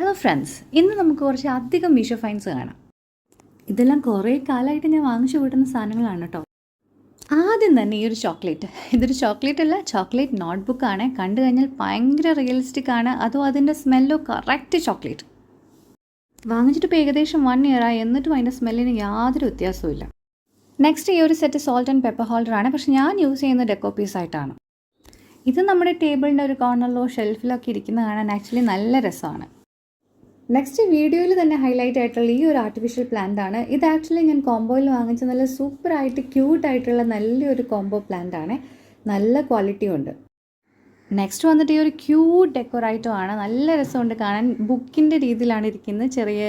Hello friends, ഇന്ന് നമുക്ക് കുറച്ച് അധികം മീഷോ ഫൈൻസ് കാണാം. ഇതെല്ലാം കുറേ കാലമായിട്ട് ഞാൻ വാങ്ങിച്ചു കൂട്ടുന്ന സാധനങ്ങളാണ് കേട്ടോ. ആദ്യം തന്നെ ഈ ഒരു ചോക്ലേറ്റ്, ഇതൊരു ചോക്ലേറ്റ് അല്ല, ചോക്ലേറ്റ് നോട്ട്ബുക്കാണ്. കണ്ടു കഴിഞ്ഞാൽ ഭയങ്കര റിയലിസ്റ്റിക് ആണ്. അതും അതിൻ്റെ സ്മെല്ലോ കറക്റ്റ് ചോക്ലേറ്റ്. വാങ്ങിച്ചിട്ട് ഇപ്പോൾ ഏകദേശം 1 year ആയി, എന്നിട്ടും അതിൻ്റെ സ്മെല്ലിന് യാതൊരു വ്യത്യാസവും ഇല്ല. നെക്സ്റ്റ് ഈ ഒരു സെറ്റ് സോൾട്ട് ആൻഡ് പെപ്പർ ഹോൾഡറാണ്, പക്ഷേ ഞാൻ യൂസ് ചെയ്യുന്നത് ഡെക്കോ പീസായിട്ടാണ്. ഇത് നമ്മുടെ ടേബിളിൻ്റെ ഒരു കോർണറിലോ ഷെൽഫിലൊക്കെ ഇരിക്കുന്ന കാണാൻ ആക്ച്വലി നല്ല രസമാണ്. നെക്സ്റ്റ് വീഡിയോയിൽ തന്നെ ഹൈലൈറ്റ് ആയിട്ടുള്ള ഈ ഒരു ആർട്ടിഫിഷ്യൽ പ്ലാന്റ് ആണ്. ഇത് ആക്ച്വലി ഞാൻ കോംബോയിൽ വാങ്ങിച്ച നല്ല സൂപ്പറായിട്ട് ക്യൂട്ടായിട്ടുള്ള നല്ലൊരു കോംബോ പ്ലാന്റ് ആണ്. നല്ല ക്വാളിറ്റിയും ഉണ്ട്. നെക്സ്റ്റ് വന്നിട്ട് ഈ ഒരു ക്യൂട്ട് ഡെക്കോറൈറ്റോ ആണ്. നല്ല രസമുണ്ട് കാണാൻ. ബുക്കിൻ്റെ രീതിയിലാണ് ഇരിക്കുന്നത്. ചെറിയ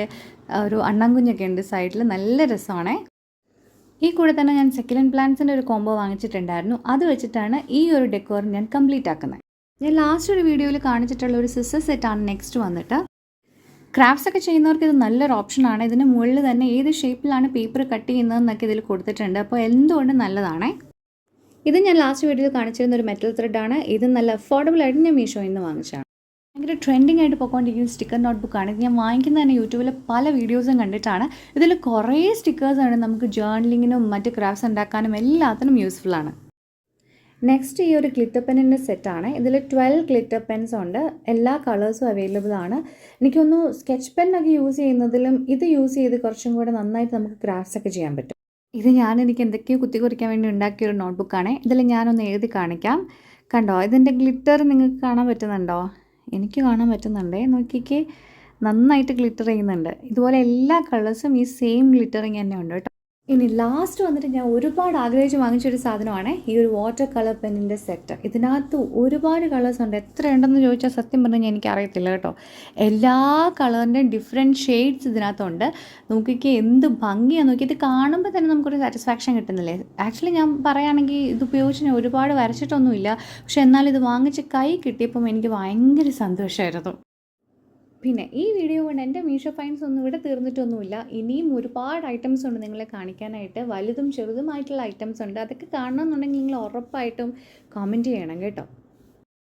ഒരു അണ്ണാൻകുഞ്ഞൊക്കെ ഉണ്ട് സൈഡിൽ. നല്ല രസമാണ്. ഈ കൂടെ തന്നെ ഞാൻ സെക്കൻഡ് പ്ലാന്റ്സിൻ്റെ ഒരു കോംബോ വാങ്ങിച്ചിട്ടുണ്ടായിരുന്നു. അത് വെച്ചിട്ടാണ് ഈ ഒരു ഡെക്കോർ ഞാൻ കംപ്ലീറ്റ് ആക്കുന്നത്. ഞാൻ ലാസ്റ്റ് ഒരു വീഡിയോയിൽ കാണിച്ചിട്ടുള്ള ഒരു സിസർ സെറ്റാണ് നെക്സ്റ്റ് വന്നിട്ട്. ക്രാഫ്റ്റ്സ് ഒക്കെ ചെയ്യുന്നവർക്ക് ഇത് നല്ലൊരു ഓപ്ഷനാണ്. ഇതിന് മുകളിൽ തന്നെ ഏത് ഷേപ്പിലാണ് പേപ്പർ കട്ട് ചെയ്യുന്നതെന്നൊക്കെ ഇതിൽ കൊടുത്തിട്ടുണ്ട്. അപ്പോൾ എന്തുകൊണ്ട് നല്ലതാണ്. ഇത് ഞാൻ ലാസ്റ്റ് വീഡിയോയിൽ കാണിച്ചിരുന്ന ഒരു മെറ്റൽ ത്രെഡാണ്. ഇത് നല്ല അഫോർഡബിൾ ആയിട്ട് ഞാൻ മീഷോയിൽ നിന്ന് വാങ്ങിച്ചതാണ്. ഭയങ്കര ട്രെൻഡിങ് ആയിട്ട് പോയിക്കൊണ്ടിരിക്കുന്ന സ്റ്റിക്കർ നോട്ട്ബുക്കാണ്. ഇത് ഞാൻ വാങ്ങിക്കുന്നത് തന്നെ യൂട്യൂബിൽ പല വീഡിയോസും കണ്ടിട്ടാണ്. ഇതിൽ കുറേ സ്റ്റിക്കേഴ്സാണ്. നമുക്ക് ജേർണലിങ്ങിനും മറ്റ് ക്രാഫ്റ്റ്സ് ഉണ്ടാക്കാനും എല്ലാത്തിനും യൂസ്ഫുൾ ആണ്. നെക്സ്റ്റ് ഈ ഒരു ഗ്ലിറ്റർ പെന്നിൻ്റെ സെറ്റാണ്. ഇതിൽ 12 ഗ്ലിറ്റർ പെൻസ് ഉണ്ട്. എല്ലാ കളേഴ്സും അവൈലബിൾ ആണ്. എനിക്കൊന്ന് സ്കെച്ച് പെന്നൊക്കെ യൂസ് ചെയ്യുന്നതിലും ഇത് യൂസ് ചെയ്ത് കുറച്ചും കൂടെ നന്നായിട്ട് നമുക്ക് ക്രാഫ്റ്റ്സ് ഒക്കെ ചെയ്യാൻ പറ്റും. ഇത് എനിക്ക് എന്തൊക്കെയോ കുത്തി കുറിക്കാൻ വേണ്ടി ഉണ്ടാക്കിയൊരു നോട്ട്ബുക്കാണ്. ഇതിൽ ഞാനൊന്ന് എഴുതി കാണിക്കാം. കണ്ടോ, ഇതിൻ്റെ ഗ്ലിറ്റർ നിങ്ങൾക്ക് കാണാൻ പറ്റുന്നുണ്ടോ? എനിക്ക് കാണാൻ പറ്റുന്നുണ്ടേ. നോക്കിക്കേ, നന്നായിട്ട് ഗ്ലിറ്റർ ചെയ്യുന്നുണ്ട്. ഇതുപോലെ എല്ലാ കളേഴ്സും ഈ സെയിം ഗ്ലിറ്ററിങ് തന്നെ ഉണ്ട് കേട്ടോ. ഇനി ലാസ്റ്റ് വന്നിട്ട് ഞാൻ ഒരുപാട് ആഗ്രഹിച്ച് വാങ്ങിച്ചൊരു സാധനമാണ് ഈ ഒരു വാട്ടർ കളർ പെന്നിൻ്റെ സെറ്റ്. ഇതിനകത്ത് ഒരുപാട് കളേഴ്സ് ഉണ്ട്. എത്ര ഉണ്ടെന്ന് ചോദിച്ചാൽ സത്യം പറഞ്ഞാൽ എനിക്കറിയത്തില്ല കേട്ടോ. എല്ലാ കളറിൻ്റെയും ഡിഫറെൻറ്റ് ഷെയ്ഡ്സ് ഇതിനകത്തുണ്ട്. നോക്കിക്കേ, എന്ത് ഭംഗിയാണ്. നോക്കി, ഇത് കാണുമ്പോൾ തന്നെ നമുക്കൊരു സാറ്റിസ്ഫാക്ഷൻ കിട്ടുന്നില്ലേ. ആക്ച്വലി ഞാൻ പറയുകയാണെങ്കിൽ ഇത് ഉപയോഗിച്ച് ഞാൻ ഒരുപാട് വരച്ചിട്ടൊന്നുമില്ല. പക്ഷെ എന്നാൽ ഇത് വാങ്ങിച്ച് കൈ കിട്ടിയപ്പം എനിക്ക് ഭയങ്കര സന്തോഷമായിരുന്നു. പിന്നെ ഈ വീഡിയോ കൊണ്ട് എൻ്റെ മീഷോ ഫൈൻസ് ഒന്നും ഇവിടെ തീർന്നിട്ടൊന്നുമില്ല. ഇനിയും ഒരുപാട് ഐറ്റംസ് ഉണ്ട് നിങ്ങളെ കാണിക്കാനായിട്ട്. വലുതും ചെറുതുമായിട്ടുള്ള ഐറ്റംസ് ഉണ്ട്. അതൊക്കെ കാണണമെന്നുണ്ടെങ്കിൽ നിങ്ങൾ ഉറപ്പായിട്ടും കമൻറ്റ് ചെയ്യണം കേട്ടോ.